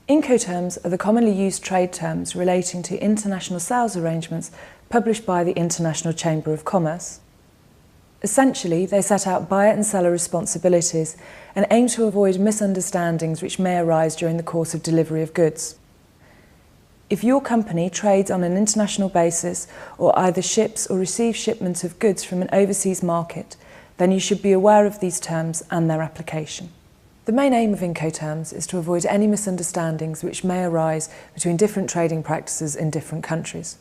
Incoterms are the commonly used trade terms relating to international sales arrangements published by the International Chamber of Commerce. Essentially, they set out buyer and seller responsibilities and aim to avoid misunderstandings which may arise during the course of delivery of goods. If your company trades on an international basis or either ships or receives shipments of goods from an overseas market, then you should be aware of these terms and their application. The main aim of Incoterms is to avoid any misunderstandings which may arise between different trading practices in different countries.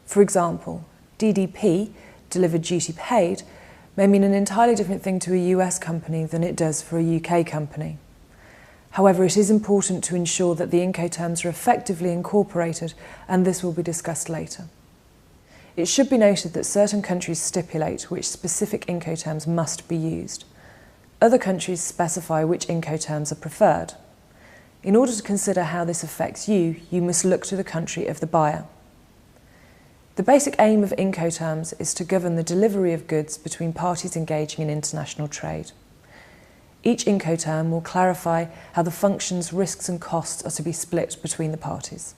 For example, DDP, delivered duty paid, may mean an entirely different thing to a US company than it does for a UK company. However, it is important to ensure that the Incoterms are effectively incorporated, and this will be discussed later. It should be noted that certain countries stipulate which specific Incoterms must be used. Other countries specify which Incoterms are preferred. In order to consider how this affects you, you must look to the country of the buyer. The basic aim of Incoterms is to govern the delivery of goods between parties engaging in international trade. Each Incoterm will clarify how the functions, risks and costs are to be split between the parties.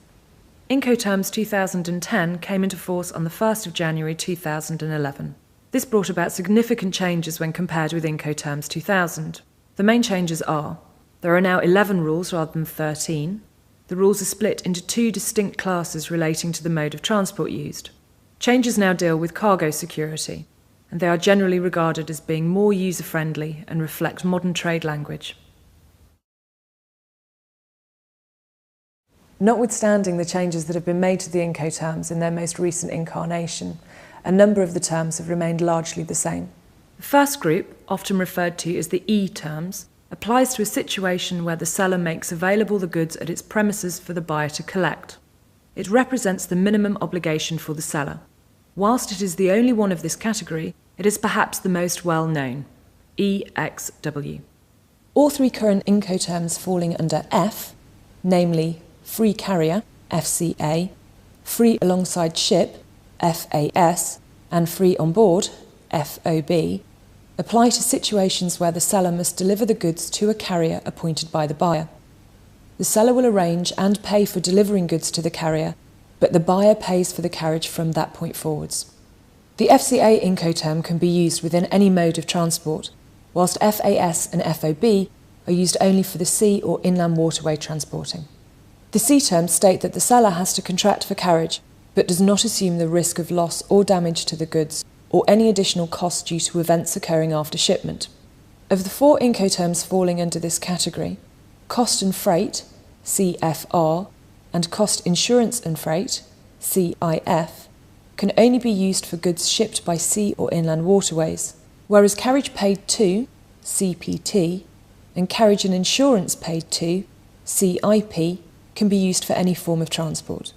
Incoterms 2010 came into force on the 1st of January 2011. This brought about significant changes when compared with Incoterms 2000. The main changes are: there are now 11 rules rather than 13. The rules are split into two distinct classes relating to the mode of transport used. Changes now deal with cargo security, and they are generally regarded as being more user-friendly and reflect modern trade language. Notwithstanding the changes that have been made to the Incoterms in their most recent incarnation, a number of the terms have remained largely the same. The first group, often referred to as the E-terms, applies to a situation where the seller makes available the goods at its premises for the buyer to collect. It represents the minimum obligation for the seller. Whilst it is the only one of this category, it is perhaps the most well known, EXW. All three current Incoterms falling under F, namely free carrier, FCA, free alongside ship, FAS, and free on board, FOB, apply to situations where the seller must deliver the goods to a carrier appointed by the buyer. The seller will arrange and pay for delivering goods to the carrier, but the buyer pays for the carriage from that point forwards. The FCA Incoterm can be used within any mode of transport, whilst FAS and FOB are used only for the sea or inland waterway transporting. The C terms state that the seller has to contract for carriage, but does not assume the risk of loss or damage to the goods or any additional costs due to events occurring after shipment. Of the four Incoterms falling under this category, cost and freight, CFR, and cost insurance and freight, CIF, can only be used for goods shipped by sea or inland waterways, whereas carriage paid to, CPT, and carriage and insurance paid to, CIP, can be used for any form of transport.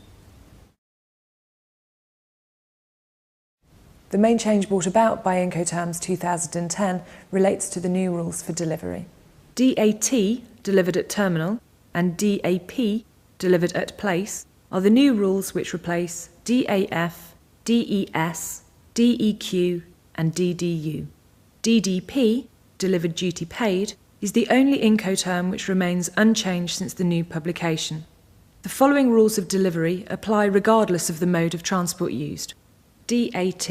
The main change brought about by Incoterms 2010 relates to the new rules for delivery. DAT, delivered at terminal, and DAP, delivered at place, are the new rules which replace DAF, DES, DEQ, and DDU. DDP, delivered duty paid, is the only Incoterm which remains unchanged since the new publication. The following rules of delivery apply regardless of the mode of transport used. DAT.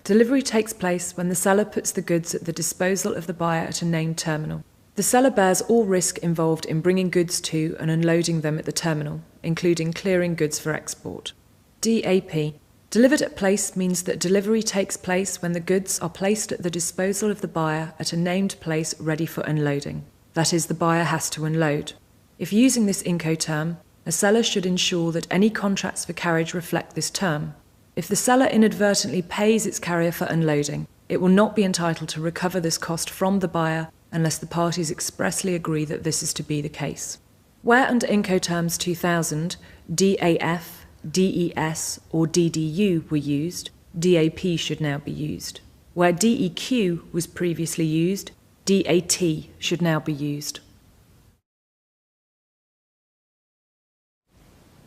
Delivery takes place when the seller puts the goods at the disposal of the buyer at a named terminal. The seller bears all risk involved in bringing goods to and unloading them at the terminal, including clearing goods for export. DAP. Delivered at place means that delivery takes place when the goods are placed at the disposal of the buyer at a named place ready for unloading. That is, the buyer has to unload. If using this Incoterm, a seller should ensure that any contracts for carriage reflect this term. If the seller inadvertently pays its carrier for unloading, it will not be entitled to recover this cost from the buyer unless the parties expressly agree that this is to be the case. Where under Incoterms 2000, DAF, DES or DDU were used, DAP should now be used. Where DEQ was previously used, DAT should now be used.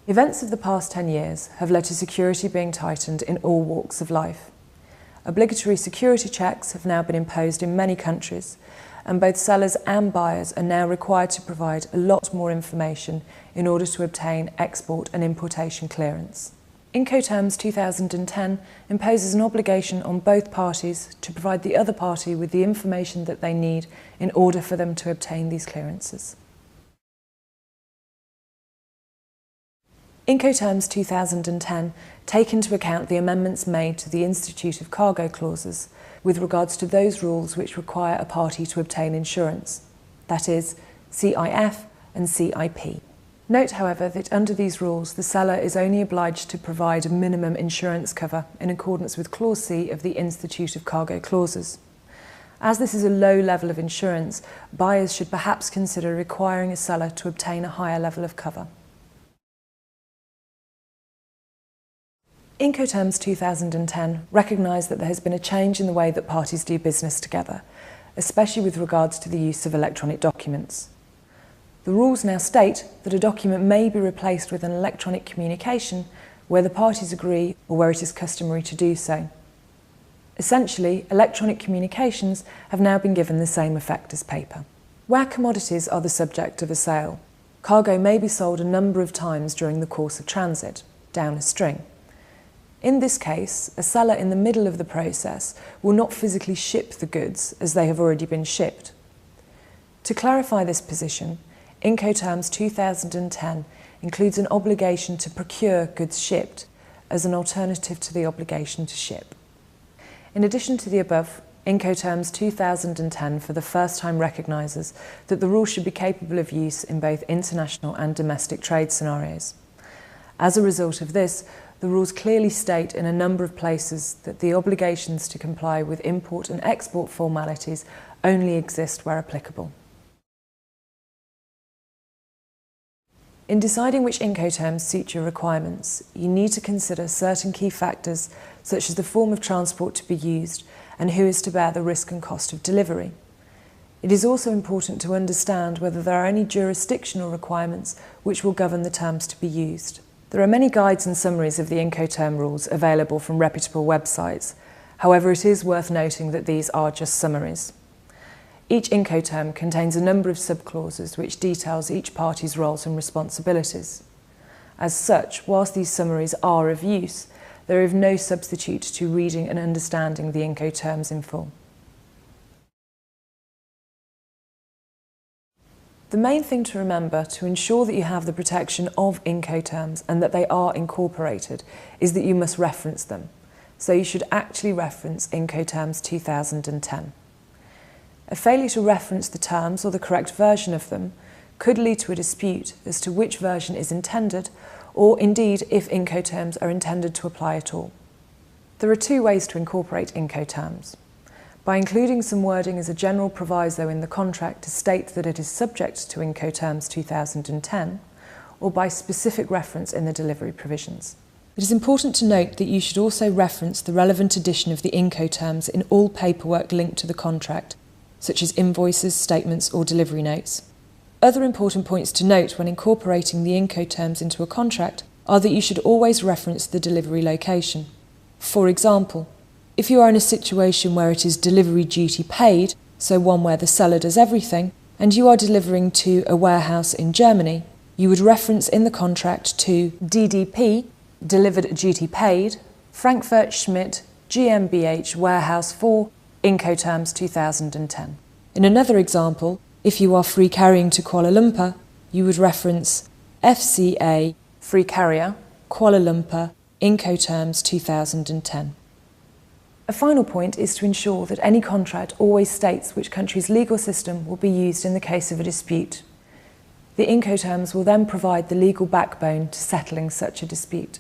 Events of the past 10 years have led to security being tightened in all walks of life. Obligatory security checks have now been imposed in many countries, and both sellers and buyers are now required to provide a lot more information in order to obtain export and importation clearance. Incoterms 2010 imposes an obligation on both parties to provide the other party with the information that they need in order for them to obtain these clearances. Incoterms 2010 take into account the amendments made to the Institute of Cargo clauses with regards to those rules which require a party to obtain insurance, that is, CIF and CIP. Note, however, that under these rules the seller is only obliged to provide a minimum insurance cover in accordance with Clause C of the Institute of Cargo clauses. As this is a low level of insurance, buyers should perhaps consider requiring a seller to obtain a higher level of cover. Incoterms 2010 recognise that there has been a change in the way that parties do business together, especially with regards to the use of electronic documents. The rules now state that a document may be replaced with an electronic communication where the parties agree or where it is customary to do so. Essentially, electronic communications have now been given the same effect as paper. Where commodities are the subject of a sale, cargo may be sold a number of times during the course of transit, down a string. In this case, a seller in the middle of the process will not physically ship the goods as they have already been shipped. To clarify this position, Incoterms 2010 includes an obligation to procure goods shipped as an alternative to the obligation to ship. In addition to the above, Incoterms 2010 for the first time recognises that the rule should be capable of use in both international and domestic trade scenarios. As a result of this, the rules clearly state in a number of places that the obligations to comply with import and export formalities only exist where applicable. In deciding which Incoterms suit your requirements, you need to consider certain key factors such as the form of transport to be used and who is to bear the risk and cost of delivery. It is also important to understand whether there are any jurisdictional requirements which will govern the terms to be used. There are many guides and summaries of the Incoterm rules available from reputable websites. However, it is worth noting that these are just summaries. Each Incoterm contains a number of subclauses which details each party's roles and responsibilities. As such, whilst these summaries are of use, they are of no substitute to reading and understanding the Incoterms in full. The main thing to remember to ensure that you have the protection of Incoterms and that they are incorporated is that you must reference them. So you should actually reference Incoterms 2010. A failure to reference the terms or the correct version of them could lead to a dispute as to which version is intended, or indeed if Incoterms are intended to apply at all. There are two ways to incorporate Incoterms: by including some wording as a general proviso in the contract to state that it is subject to Incoterms 2010, or by specific reference in the delivery provisions. It is important to note that you should also reference the relevant edition of the Incoterms in all paperwork linked to the contract, such as invoices, statements or delivery notes. Other important points to note when incorporating the Incoterms into a contract are that you should always reference the delivery location. For example, if you are in a situation where it is delivery duty paid, so one where the seller does everything, and you are delivering to a warehouse in Germany, you would reference in the contract to DDP, Delivered Duty Paid, Frankfurt Schmidt GmbH Warehouse 4, Incoterms 2010. In another example, if you are free carrying to Kuala Lumpur, you would reference FCA, Free Carrier, Kuala Lumpur, Incoterms 2010. A final point is to ensure that any contract always states which country's legal system will be used in the case of a dispute. The Incoterms will then provide the legal backbone to settling such a dispute.